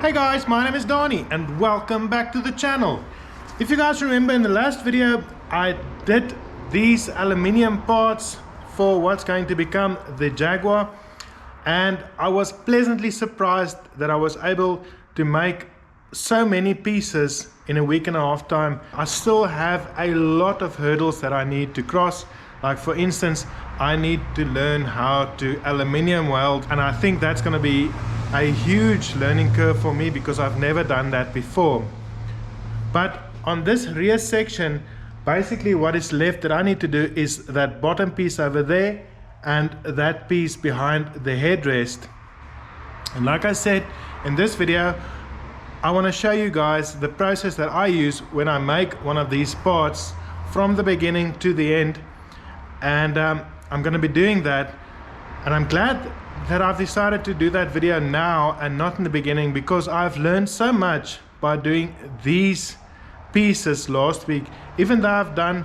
Hey guys, my name is Donnie and welcome back to the channel. If you guys remember in the last video, I did these aluminium parts for what's going to become the Jaguar, and I was pleasantly surprised that I was able to make so many pieces in a week and a half time. I still have a lot of hurdles that I need to cross. Like for instance, I need to learn how to aluminium weld, and I think that's going to be a huge learning curve for me because I've never done that before. But on this rear section, basically what is left that I need to do is that bottom piece over there and that piece behind the headrest. And like I said in this video, I want to show you guys the process that I use when I make one of these parts from the beginning to the end. And I'm going to be doing that, and I'm glad that I've decided to do that video now and not in the beginning, because I've learned so much by doing these pieces last week. Even though I've done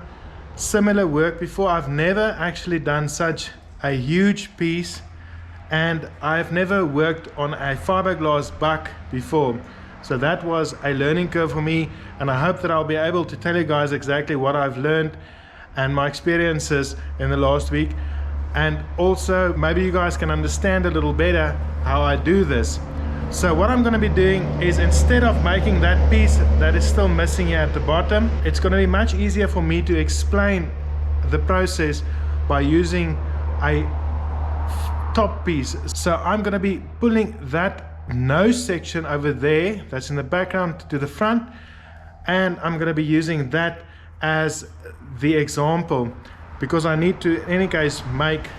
similar work before, I've never actually done such a huge piece, and I've never worked on a fiberglass buck before. So that was a learning curve for me, and I hope that I'll be able to tell you guys exactly what I've learned and my experiences in the last week. And also maybe you guys can understand a little better how I do this. So what I'm going to be doing is, instead of making that piece that is still missing here at the bottom, it's going to be much easier for me to explain the process by using a top piece. So I'm going to be pulling that nose section over there that's in the background to the front, and I'm going to be using that as the example, because I need to in any case make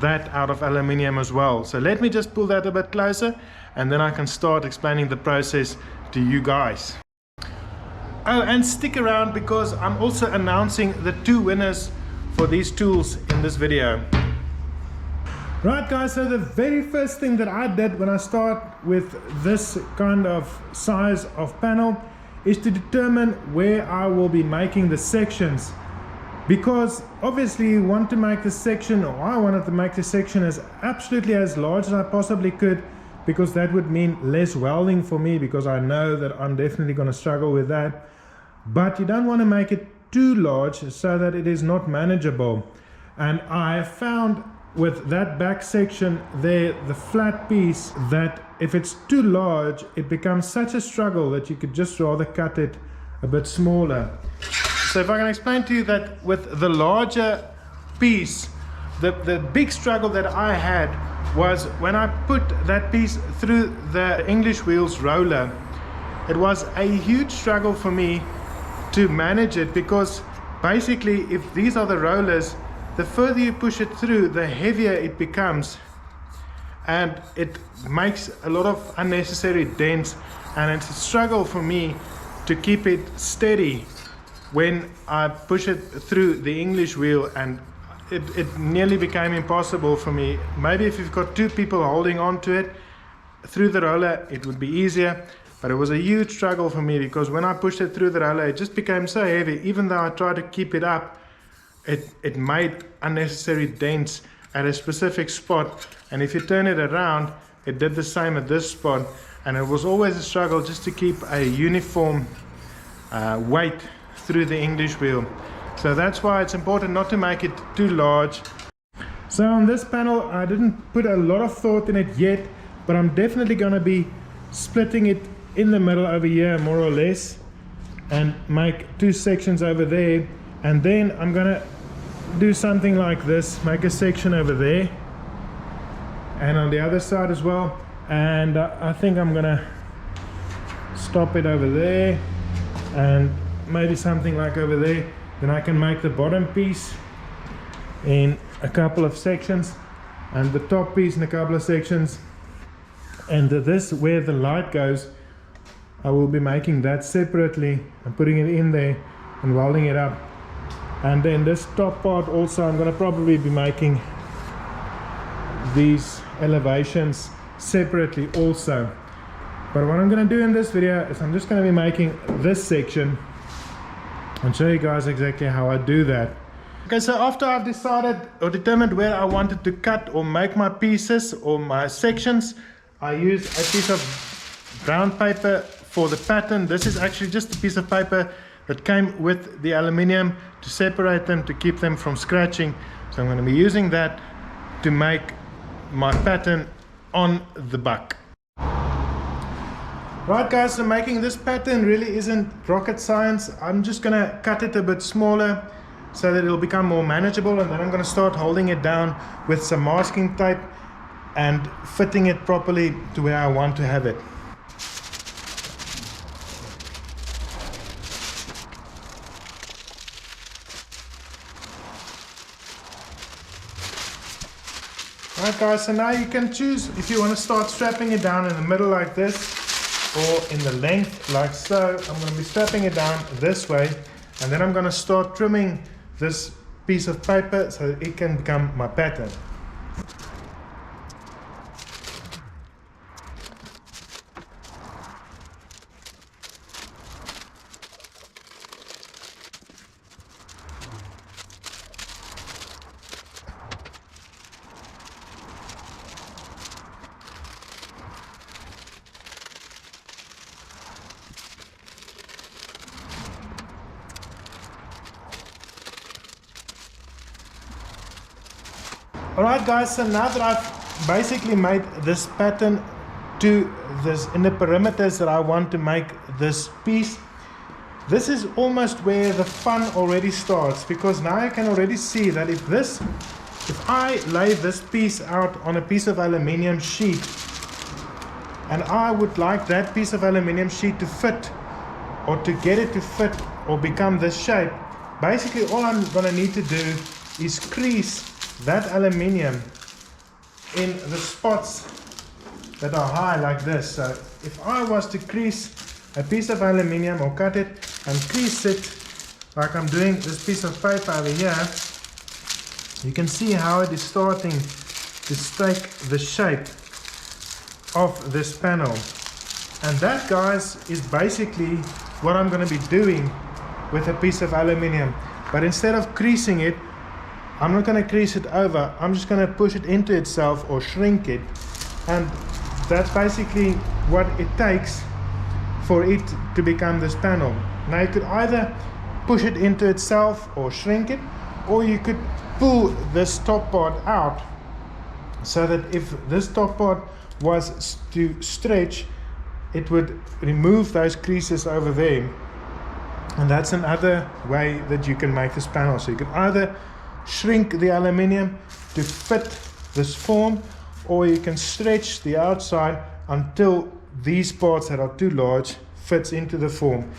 that out of aluminium as well. So let me just pull that a bit closer, and then I can start explaining the process to you guys. Oh, and stick around because I'm also announcing the two winners for these tools in this video. Right guys, so the very first thing that I did when I start with this kind of size of panel is to determine where I will be making the sections, because obviously you want to make the section, or I wanted to make the section as absolutely as large as I possibly could, because that would mean less welding for me, because I know that I'm definitely going to struggle with that. But you don't want to make it too large so that it is not manageable. And I found with that back section there, the flat piece, that if it's too large it becomes such a struggle that you could just rather cut it a bit smaller. So if I can explain to you that with the larger piece, the big struggle that I had was when I put that piece through the English wheels roller. It was a huge struggle for me to manage it, because basically if these are the rollers, the further you push it through, the heavier it becomes, and it makes a lot of unnecessary dents, and it's a struggle for me to keep it steady when I push it through the English wheel, and it nearly became impossible for me. Maybe if you've got two people holding on to it through the roller it would be easier, but it was a huge struggle for me, because when I pushed it through the roller it just became so heavy. Even though I tried to keep it up, it made unnecessary dents at a specific spot, and if you turn it around it did the same at this spot, and it was always a struggle just to keep a uniform weight through the English wheel. So that's why it's important not to make it too large. So on this panel I didn't put a lot of thought in it yet, but I'm definitely going to be splitting it in the middle over here more or less, and make two sections over there, and then I'm going to do something like this, make a section over there and on the other side as well, and I think I'm gonna stop it over there and maybe something like over there. Then I can make the bottom piece in a couple of sections and the top piece in a couple of sections, and this where the light goes, I will be making that separately and putting it in there and welding it up. And then this top part also, I'm going to probably be making these elevations separately also. But what I'm going to do in this video is I'm just going to be making this section and show you guys exactly how I do that. Okay, so after I've decided or determined where I wanted to cut or make my pieces or my sections, I use a piece of brown paper for the pattern. This is actually just a piece of paper that came with the aluminium to separate them, to keep them from scratching. So I'm going to be using that to make my pattern on the buck. Right guys, so making this pattern really isn't rocket science. I'm just going to cut it a bit smaller so that it'll become more manageable, and then I'm going to start holding it down with some masking tape and fitting it properly to where I want to have it. Alright guys, so now you can choose if you want to start strapping it down in the middle like this or in the length like so. I'm going to be strapping it down this way, and then I'm going to start trimming this piece of paper so that it can become my pattern. Alright guys, so now that I've basically made this pattern to this in the perimeters that I want to make this piece, this is almost where the fun already starts, because now I can already see that if I lay this piece out on a piece of aluminium sheet, and I would like that piece of aluminium sheet to fit, or to get it to fit or become this shape, basically all I'm going to need to do is crease that aluminium in the spots that are high like this. So if I was to crease a piece of aluminium or cut it and crease it like I'm doing this piece of paper over here, you can see how it is starting to take the shape of this panel. And that guys is basically what I'm going to be doing with a piece of aluminium. But instead of creasing it, I'm not going to crease it over, I'm just going to push it into itself or shrink it, and that's basically what it takes for it to become this panel. Now you could either push it into itself or shrink it, or you could pull this top part out so that if this top part was to stretch, it would remove those creases over there. And that's another way that you can make this panel. So you can either shrink the aluminium to fit this form, or you can stretch the outside until these parts that are too large fits into the form.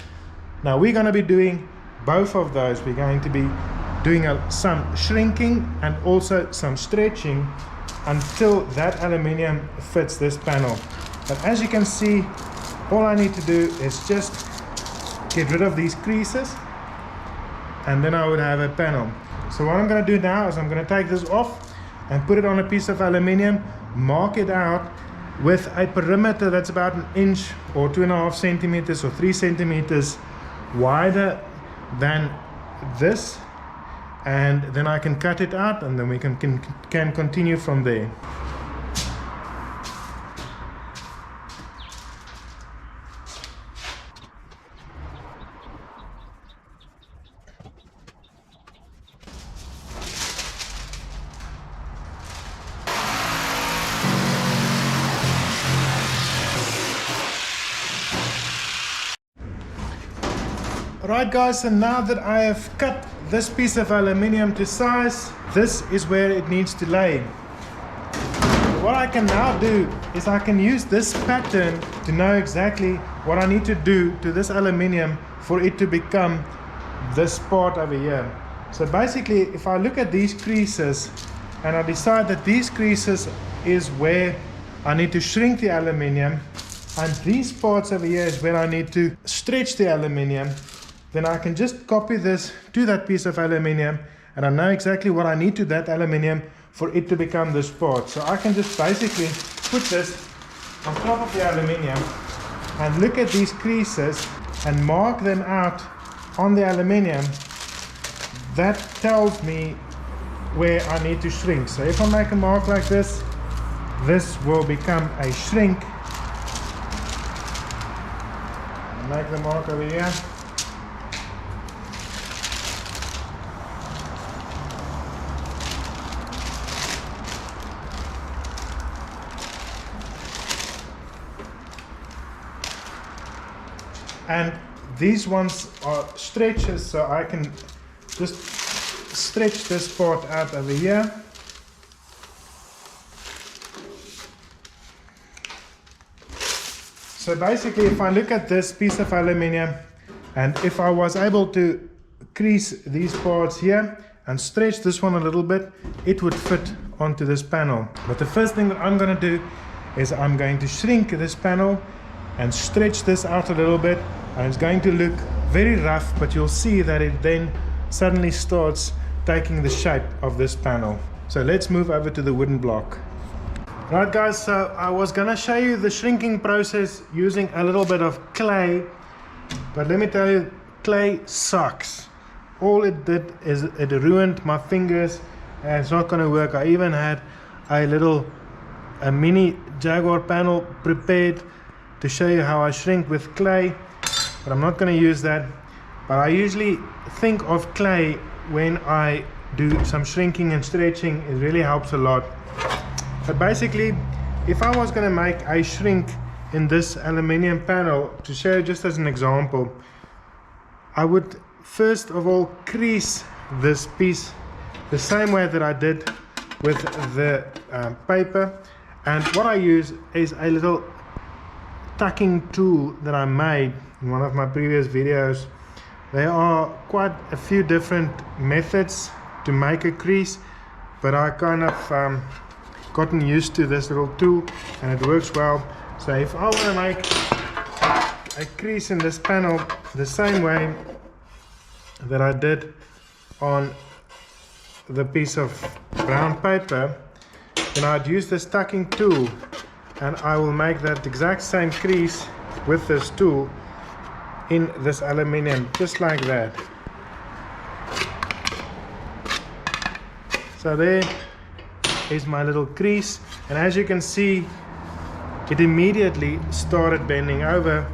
Now we're going to be doing both of those. We're going to be doing some shrinking and also some stretching until that aluminium fits this panel. But as you can see, all I need to do is just get rid of these creases, and then I would have a panel. So what I'm going to do now is I'm going to take this off and put it on a piece of aluminium, mark it out with a perimeter that's about 1 inch or 2.5 centimeters or 3 centimeters wider than this, and then I can cut it out, and then we can continue from there. Right guys, and now that I have cut this piece of aluminium to size, this is where it needs to lay. What I can now do is I can use this pattern to know exactly what I need to do to this aluminium for it to become this part over here. So basically, if I look at these creases and I decide that these creases is where I need to shrink the aluminium, and these parts over here is where I need to stretch the aluminium, then I can just copy this to that piece of aluminium, and I know exactly what I need to that aluminium for it to become this part. So I can just basically put this on top of the aluminium and look at these creases and mark them out on the aluminium. That tells me where I need to shrink. So if I make a mark like this, this will become a shrink. make the mark over here. And these ones are stretches, so I can just stretch this part out over here. So basically, if I look at this piece of aluminium, and if I was able to crease these parts here and stretch this one a little bit, it would fit onto this panel. But the first thing that I'm going to do is I'm going to shrink this panel and stretch this out a little bit, and it's going to look very rough, but you'll see that it then suddenly starts taking the shape of this panel. So let's move over to the wooden block. Right guys, so I was gonna show you the shrinking process using a little bit of clay, but let me tell you, clay sucks. All it did is it ruined my fingers, and it's not gonna work. I even had a mini Jaguar panel prepared to show you how I shrink with clay, but I'm not going to use that. But I usually think of clay when I do some shrinking and stretching. It really helps a lot. But basically, if I was going to make a shrink in this aluminium panel, to show you just as an example, I would first of all crease this piece the same way that I did with the paper. And what I use is a little tucking tool that I made in one of my previous videos. There are quite a few different methods to make a crease, but I kind of gotten used to this little tool and it works well. So if I want to make a crease in this panel the same way that I did on the piece of brown paper, then I'd use this tucking tool, and I will make that exact same crease with this tool in this aluminium, just like that. So there is my little crease, and as you can see, it immediately started bending over,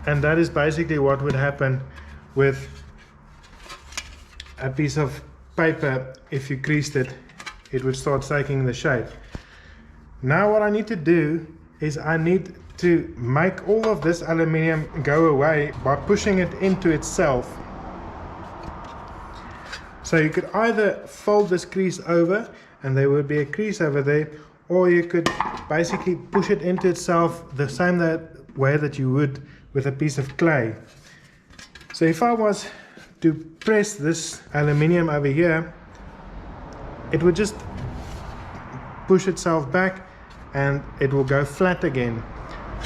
and that is basically what would happen with a piece of paper. If you creased it, it would start taking the shape. Now what I need to do is I need to make all of this aluminium go away by pushing it into itself. So you could either fold this crease over and there would be a crease over there, or you could basically push it into itself the same way that you would with a piece of clay. So if I was to press this aluminium over here, it would just push itself back and it will go flat again.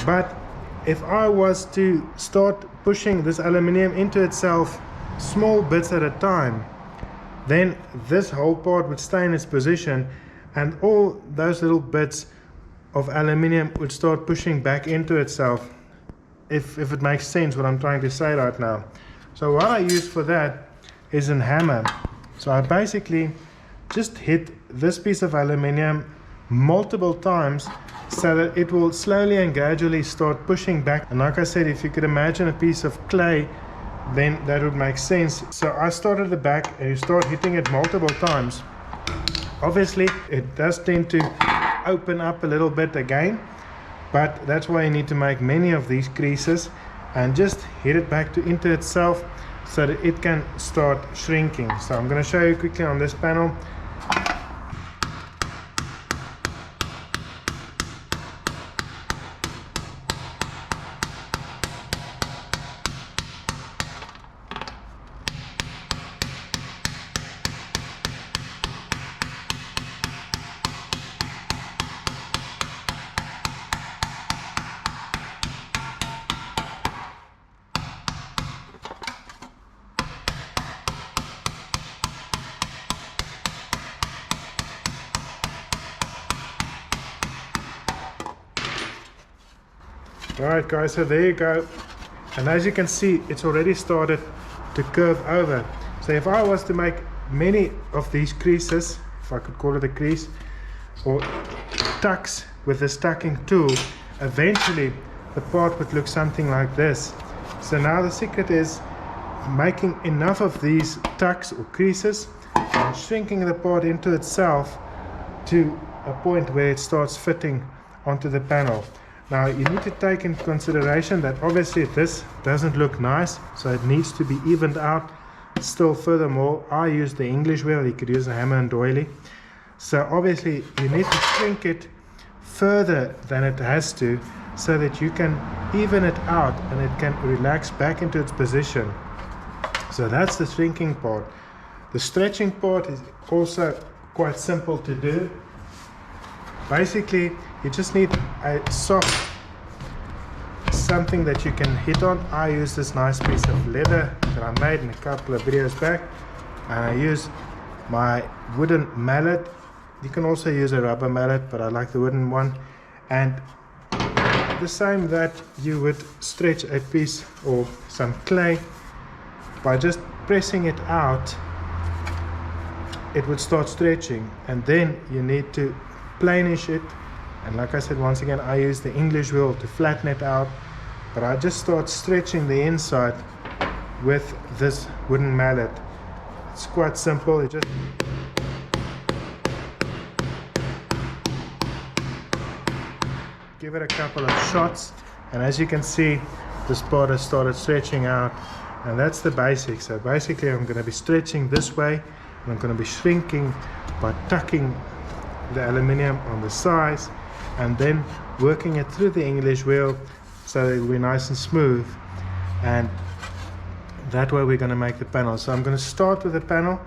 But if I was to start pushing this aluminium into itself small bits at a time, then this whole part would stay in its position and all those little bits of aluminium would start pushing back into itself, if it makes sense what I'm trying to say right now. So what I use for that is a hammer. So I basically just hit this piece of aluminium multiple times so that it will slowly and gradually start pushing back. And like I said, if you could imagine a piece of clay, then that would make sense. So I start at the back and you start hitting it multiple times. Obviously it does tend to open up a little bit again, but that's why you need to make many of these creases and just hit it back into itself so that it can start shrinking. So I'm going to show you quickly on this panel. Alright guys, so there you go, and as you can see, it's already started to curve over. So if I was to make many of these creases, if I could call it a crease, or tucks with this tucking tool, eventually the part would look something like this. So now the secret is making enough of these tucks or creases and shrinking the part into itself to a point where it starts fitting onto the panel. Now you need to take into consideration that obviously this doesn't look nice, so it needs to be evened out. Still, furthermore, I use the English wheel. You could use a hammer and doily. So obviously you need to shrink it further than it has to, so that you can even it out and it can relax back into its position. So that's the shrinking part. The stretching part is also quite simple to do. Basically, you just need a soft something that you can hit on. I use this nice piece of leather that I made in a couple of videos back, and I use my wooden mallet. You can also use a rubber mallet, but I like the wooden one. And the same that you would stretch a piece or some clay, by just pressing it out, it would start stretching, and then you need to planish it. And like I said, once again, I use the English wheel to flatten it out, but I just start stretching the inside with this wooden mallet. It's quite simple. You just give it a couple of shots, and as you can see, this part has started stretching out, and that's the basics. So basically I'm going to be stretching this way, and I'm going to be shrinking by tucking the aluminium on the sides and then working it through the English wheel so that it will be nice and smooth, and that way we're going to make the panel. So I'm going to start with the panel,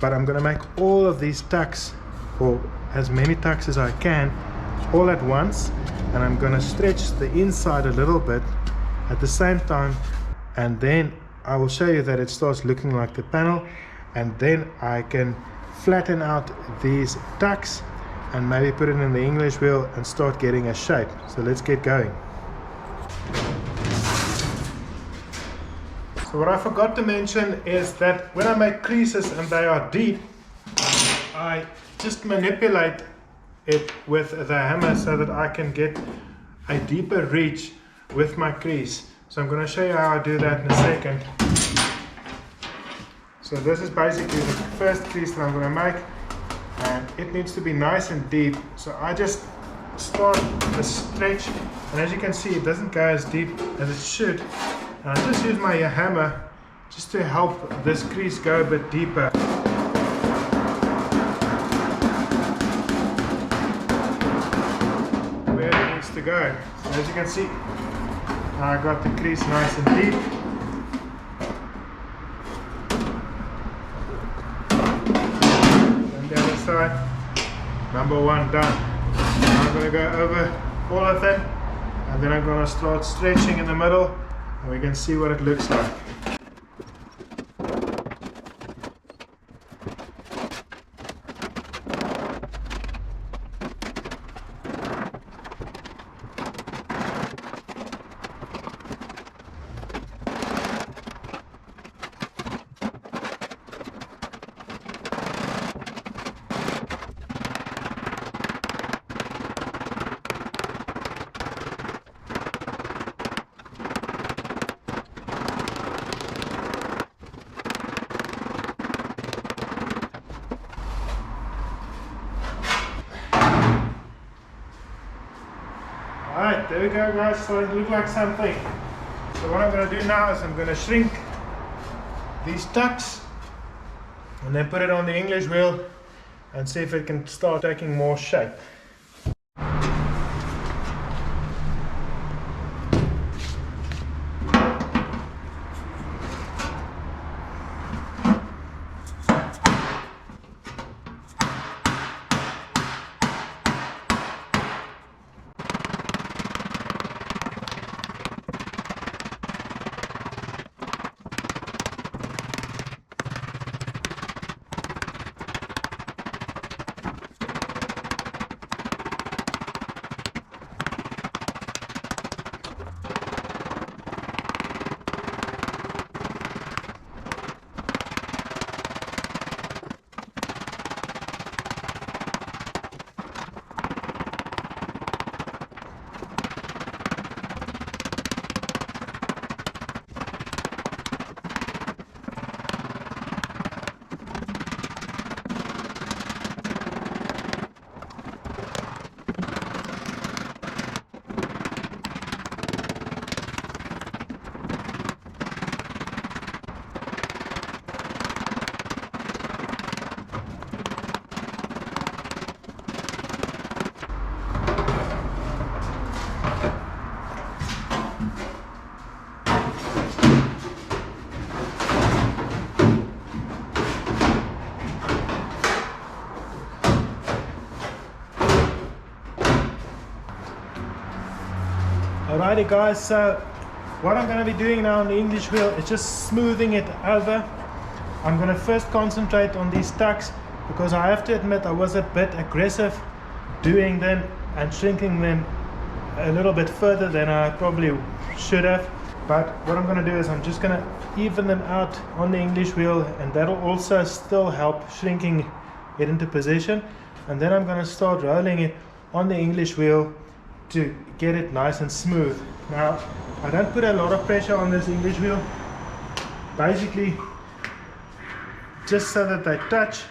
but I'm going to make all of these tucks, or as many tucks as I can, all at once, and I'm going to stretch the inside a little bit at the same time, and then I will show you that it starts looking like the panel, and then I can flatten out these tucks and maybe put it in the English wheel and start getting a shape. So let's get going. So what I forgot to mention is that when I make creases and they are deep, I just manipulate it with the hammer so that I can get a deeper reach with my crease. So I'm going to show you how I do that in a second. So this is basically the first crease that I'm going to make, and it needs to be nice and deep. So I just start the stretch, and as you can see, it doesn't go as deep as it should, and I just use my hammer just to help this crease go a bit deeper. Where it needs to go. So as you can see, I got the crease nice and deep. And the other side, number one done. Now I'm going to go over all of them, and then I'm going to start stretching in the middle, and we can see what it looks like. Alright, there we go guys, so it looks like something. So what I'm going to do now is I'm going to shrink these tucks and then put it on the English wheel and see if it can start taking more shape. Alrighty guys, so what I'm going to be doing now on the English wheel is just smoothing it over. I'm going to first concentrate on these tucks because I have to admit I was a bit aggressive doing them and shrinking them a little bit further than I probably should have. But what I'm going to do is I'm just going to even them out on the English wheel, and that'll also still help shrinking it into position. And then I'm going to start rolling it on the English wheel to get it nice and smooth. Now, I don't put a lot of pressure on this English wheel, basically just so that they touch,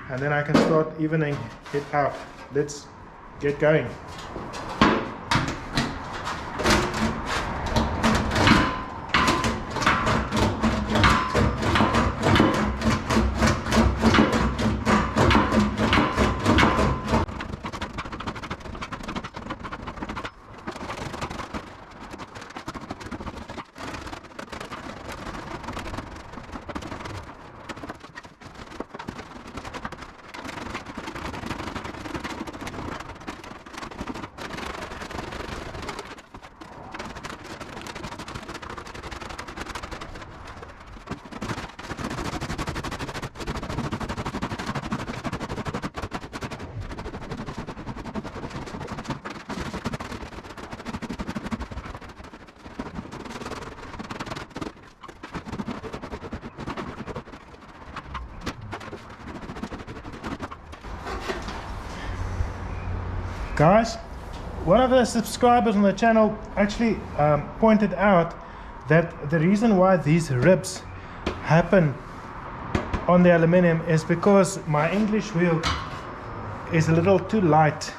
and then I can start evening it out. Let's get going. Guys, one of the subscribers on the channel actually pointed out that the reason why these ribs happen on the aluminium is because my English wheel is a little too light.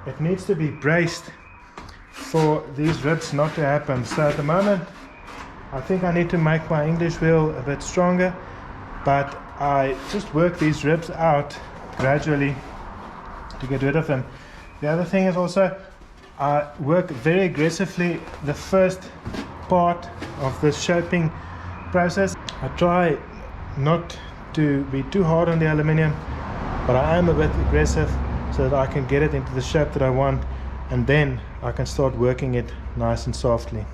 It needs to be braced for these ribs not to happen. So at the moment I think I need to make my English wheel a bit stronger, but I just work these ribs out gradually to get rid of them. The other thing is also I work very aggressively the first part of the shaping process. I try not to be too hard on the aluminium, but I am a bit aggressive so that I can get it into the shape that I want, and then I can start working it nice and softly.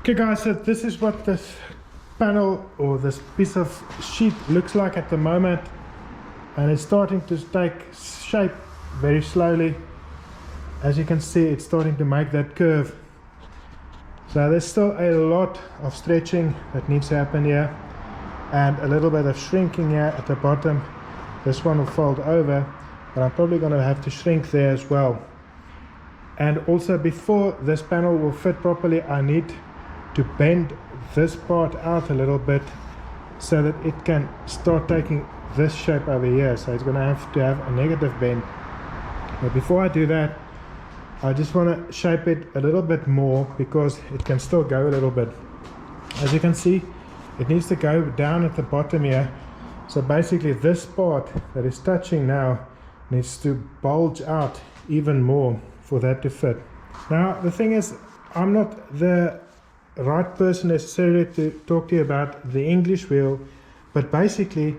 Okay guys, so this is what this panel or this piece of sheet looks like at the moment, and it's starting to take shape very slowly. As you can see, it's starting to make that curve. So there's still a lot of stretching that needs to happen here, and a little bit of shrinking here at the bottom. This one will fold over, but I'm probably going to have to shrink there as well. And also, before this panel will fit properly, I need to bend this part out a little bit so that it can start taking this shape over here. So it's going to have a negative bend. But before I do that, I just want to shape it a little bit more because it can still go a little bit. As you can see, it needs to go down at the bottom here. So basically this part that is touching now needs to bulge out even more for that to fit. Now the thing is, I'm not the right person necessarily to talk to you about the English wheel, but basically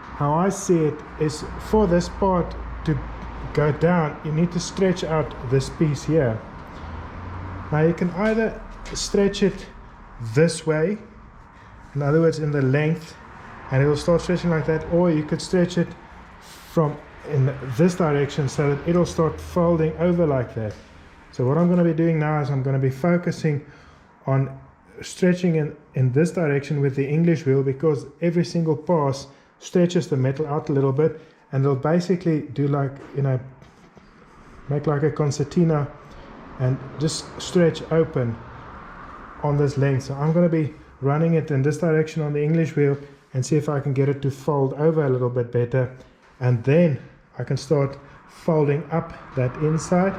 how I see it is, for this part to go down, you need to stretch out this piece here. Now you can either stretch it this way, in other words in the length, and it will start stretching like that, or you could stretch it from in this direction so that it'll start folding over like that. So what I'm going to be doing now is I'm going to be focusing on stretching in this direction with the English wheel, because every single pass stretches the metal out a little bit, and it'll basically do like, you know, make like a concertina and just stretch open on this length. So I'm going to be running it in this direction on the English wheel and see if I can get it to fold over a little bit better, and then I can start folding up that inside,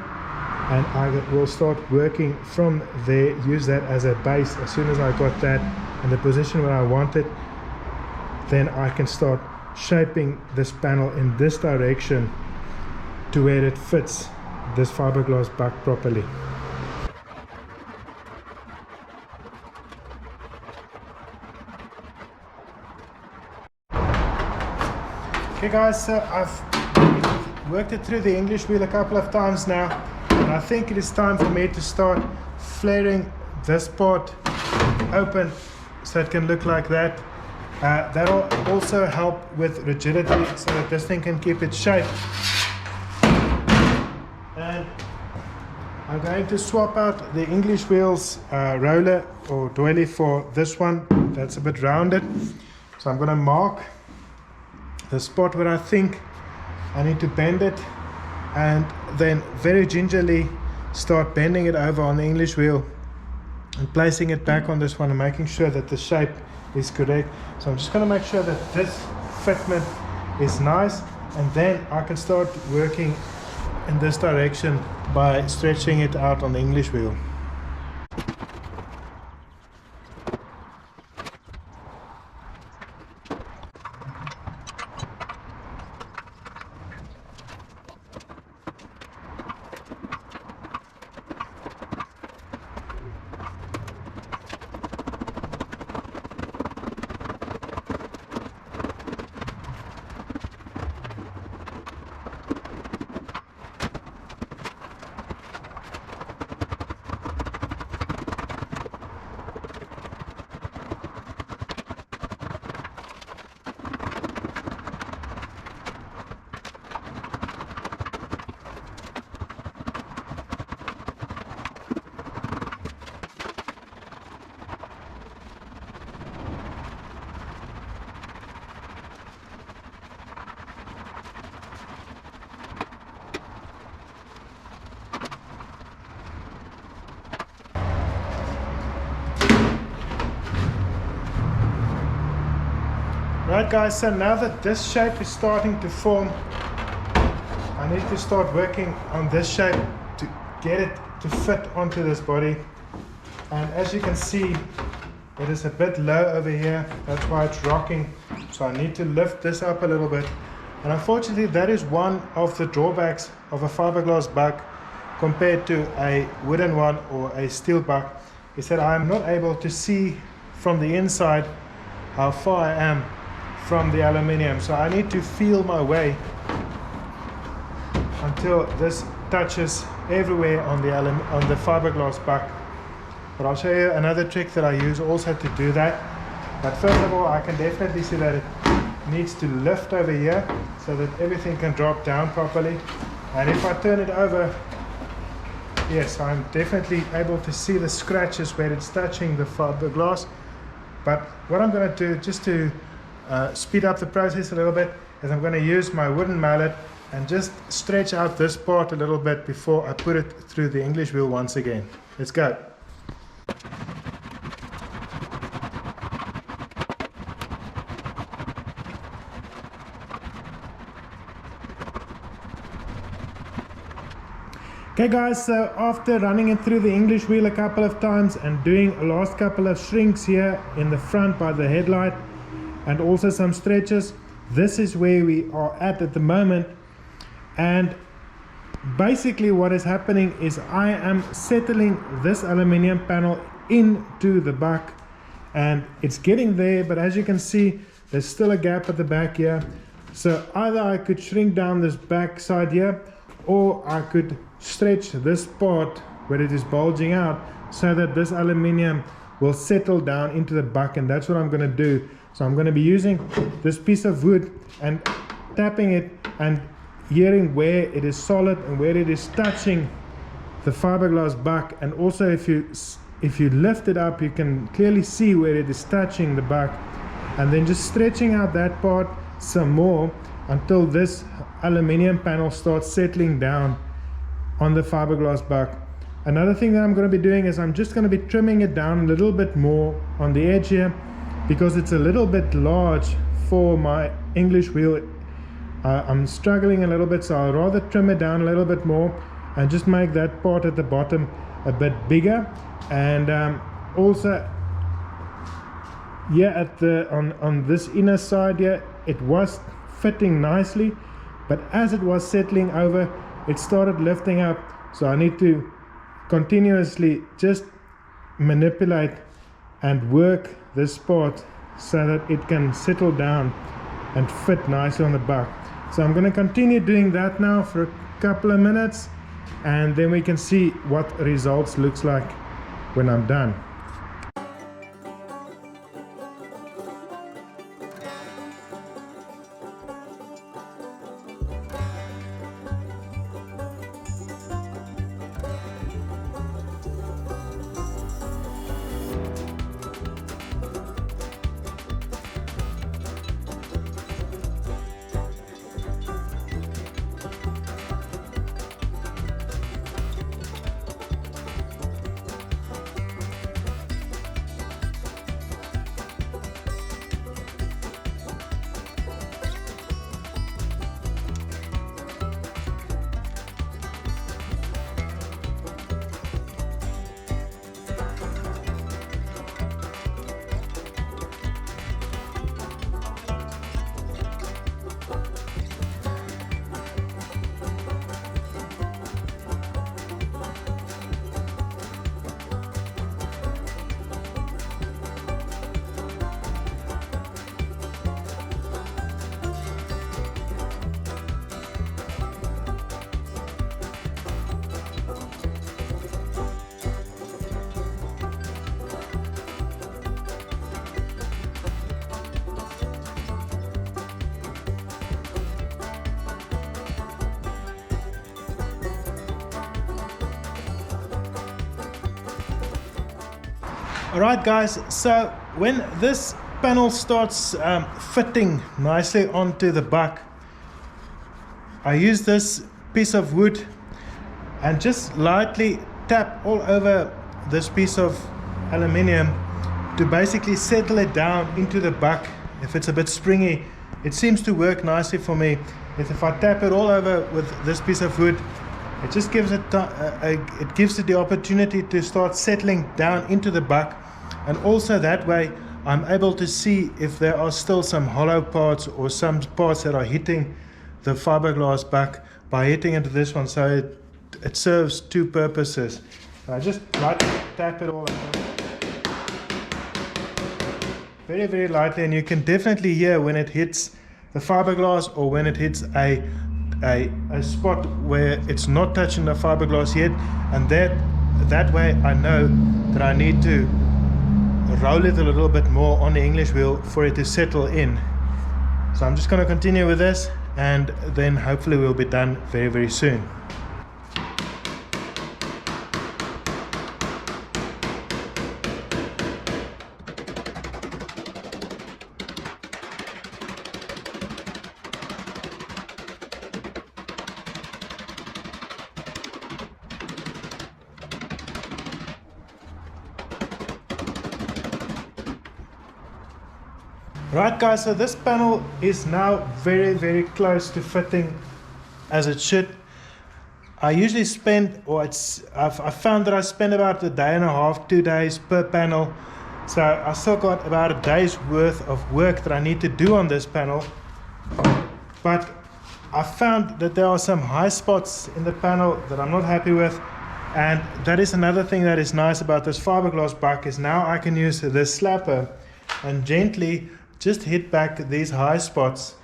and I will start working from there, use that as a base. As soon as I got that in the position where I want it, then I can start shaping this panel in this direction to where it fits this fiberglass buck properly. Okay guys, so I've worked it through the English wheel a couple of times now, and I think it is time for me to start flaring this part open so it can look like that. That'll also help with rigidity so that this thing can keep its shape. And I'm going to swap out the English wheel's roller or doily for this one that's a bit rounded. So I'm going to mark the spot where I think I need to bend it, and then very gingerly start bending it over on the English wheel and placing it back on this one and making sure that the shape is correct. So I'm just going to make sure that this fitment is nice, and then I can start working in this direction by stretching it out on the English wheel. Right guys, so now that this shape is starting to form, I need to start working on this shape to get it to fit onto this body. And as you can see, it is a bit low over here, that's why it's rocking. So I need to lift this up a little bit. And unfortunately that is one of the drawbacks of a fiberglass buck compared to a wooden one or a steel buck, is that I'm not able to see from the inside how far I am from the aluminium. So I need to feel my way until this touches everywhere on the fiberglass buck. But I'll show you another trick that I use also to do that. But first of all, I can definitely see that it needs to lift over here so that everything can drop down properly. And if I turn it over, yes, I'm definitely able to see the scratches where it's touching the fiberglass. But what I'm going to do, just to speed up the process a little bit, is I'm going to use my wooden mallet and just stretch out this part a little bit before I put it through the English wheel once again. Let's go. Okay guys, so after running it through the English wheel a couple of times and doing a last couple of shrinks here in the front by the headlight and also some stretches, this is where we are at the moment. And basically what is happening is I am settling this aluminium panel into the buck, and it's getting there, but as you can see there's still a gap at the back here. So either I could shrink down this back side here, or I could stretch this part where it is bulging out so that this aluminium will settle down into the buck, and that's what I'm going to do. So I'm going to be using this piece of wood and tapping it and hearing where it is solid and where it is touching the fiberglass buck. And also if you lift it up, you can clearly see where it is touching the buck, and then just stretching out that part some more until this aluminium panel starts settling down on the fiberglass buck. Another thing that I'm going to be doing is I'm just going to be trimming it down a little bit more on the edge here, because it's a little bit large for my English wheel. I'm struggling a little bit, so I'll rather trim it down a little bit more and just make that part at the bottom a bit bigger. And also here at the on this inner side here, it was fitting nicely, but as it was settling over, it started lifting up. So I need to continuously just manipulate and work this part so that it can settle down and fit nicely on the buck. So I'm going to continue doing that now for a couple of minutes, and then we can see what results looks like when I'm done. Alright guys, so when this panel starts fitting nicely onto the buck, I use this piece of wood and just lightly tap all over this piece of aluminium to basically settle it down into the buck. If it's a bit springy, it seems to work nicely for me. If I tap it all over with this piece of wood, it just gives it the opportunity to start settling down into the buck, and also that way I'm able to see if there are still some hollow parts or some parts that are hitting the fiberglass buck by hitting into this one. So it serves two purposes. I just lightly tap it all over. Very, very lightly, and you can definitely hear when it hits the fiberglass or when it hits a spot where it's not touching the fiberglass yet, and that way I know that I need to roll it a little bit more on the English wheel for it to settle in. So I'm just going to continue with this, and then hopefully we'll be done very, very soon. Right guys, so this panel is now very, very close to fitting as it should. I usually spend, I've found that I spend about a day and a half, 2 days per panel. So I still got about a day's worth of work that I need to do on this panel. But I found that there are some high spots in the panel that I'm not happy with, and that is another thing that is nice about this fiberglass bike, is now I can use this slapper and gently just hit back these high spots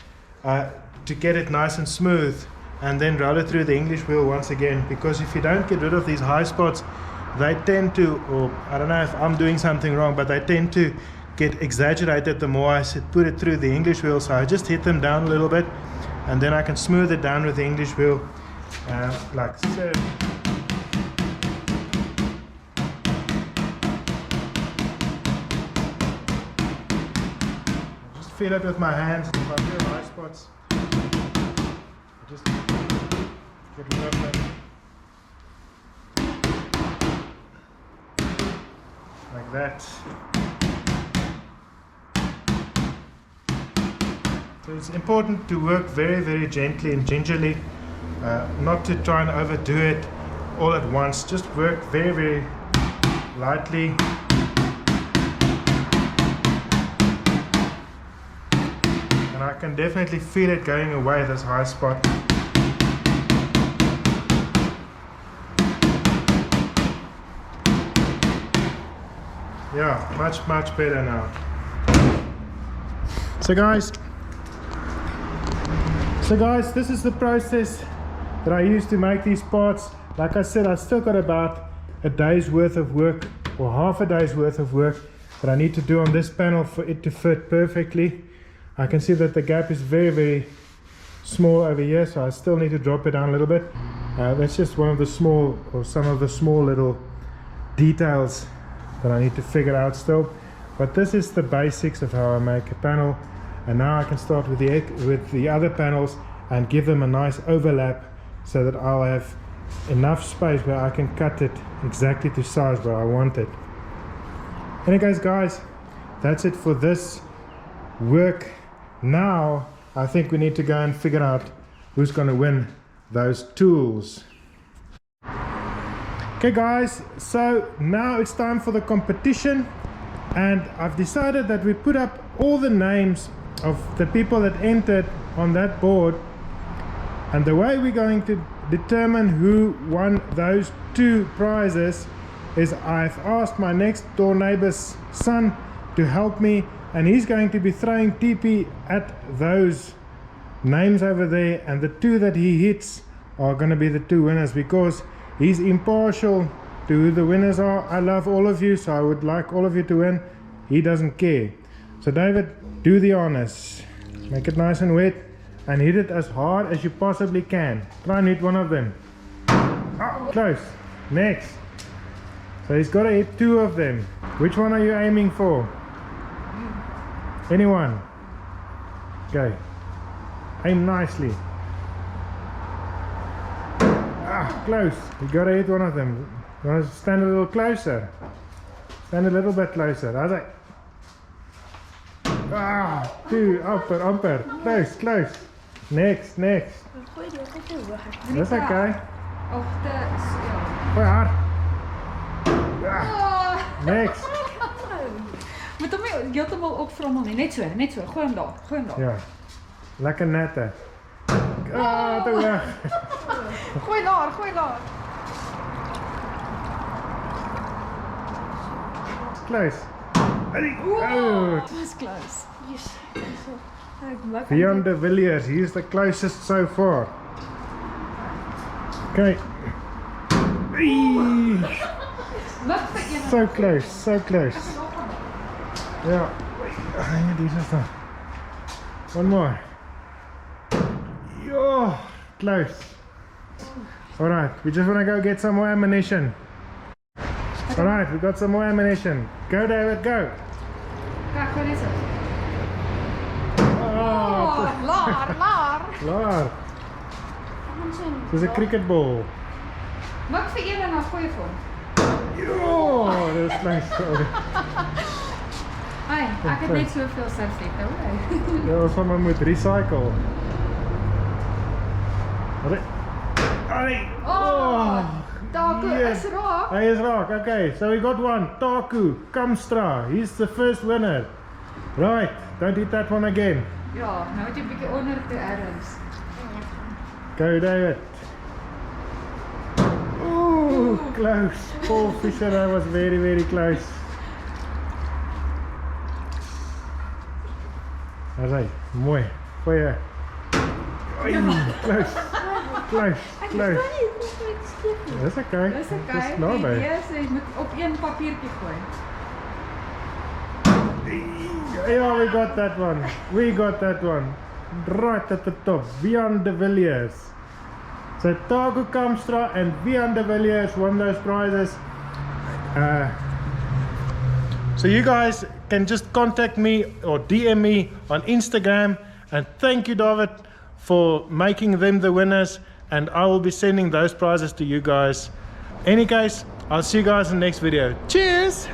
to get it nice and smooth, and then roll it through the English wheel once again. Because if you don't get rid of these high spots, they tend to, or I don't know if I'm doing something wrong, but they tend to get exaggerated the more I put it through the English wheel. So I just hit them down a little bit, and then I can smooth it down with the English wheel like so. Just feel it with my hands. If I feel high spots, I just get rid of them. Like that. So it's important to work very, very gently and gingerly, not to try and overdo it all at once. Just work very, very lightly. And I can definitely feel it going away, this high spot. Yeah, much better now. So guys, this is the process that I use to make these parts. Like I said, I still got about a day's worth of work, or half a day's worth of work, that I need to do on this panel for it to fit perfectly. I can see that the gap is very, very small over here, so I still need to drop it down a little bit. That's just one of the small, or some of the small little details that I need to figure out still. But this is the basics of how I make a panel, and now I can start with the other panels and give them a nice overlap, so that I'll have enough space where I can cut it exactly to size where I want it. Anyways guys, that's it for this work. Now I think we need to go and figure out who's going to win those tools. Okay guys, so now it's time for the competition, and I've decided that we put up all the names of the people that entered on that board, and the way we're going to determine who won those two prizes is I've asked my next door neighbor's son to help me, and he's going to be throwing TP at those names over there, and the two that he hits are going to be the two winners, because he's impartial to who the winners are. I love all of you, so I would like all of you to win. He doesn't care. So David, do the honors. Make it nice and wet, and hit it as hard as you possibly can. Try and hit one of them. Oh, close. Next. So he's got to hit two of them. Which one are you aiming for? Anyone? Okay. Aim nicely. Close. You gotta hit one of them. You want to stand a little closer? Stand a little bit closer. How's that? Two. Amper. Close. Next. That's okay. Gooi hard. Next. Moet hom nie heeltemal opvrommel nie. Net so. Gooi hom daar. Ja. Lekker nette. Te weg. Gooi daar. Close. Oh, it was close. Yes. Beyond de Villiers, he's the closest so far. Okay. So close. Yeah. One more. Oh, close. Alright, we just want to go get some more ammunition. Alright, we got some more ammunition. Go David, go. Kijk, wat is het? Laar. This is a cricket ball. Maak vir een en dan gooi vir hom. Oh, that's nice. Ai, ek het net soveel surflekte, hoor. Ja, ons gaan maar moet recycle. Oh, Taku is raak. Hy is raak. Okay, so we got one. Taku Kamstra. He's the first winner. Right, don't hit that one again. Ja, nou moet jy 'n bietjie onder toe ergens. Go David. Ooh, close. Poor Fisher, that was very, very close. Alright, mooi. Goeie. Close. Close. Close. Dis okay. Dis okay. Dis naby. Jy moet op een papiertjie gooi. Yeah, we got that one. We got that one. Right at the top. Beyond the Villiers. So Tago Kamstra and Beyond the Villiers won those prizes. So you guys can just contact me or DM me on Instagram, and thank you David for making them the winners, and I will be sending those prizes to you guys. Any case, I'll see you guys in the next video. Cheers!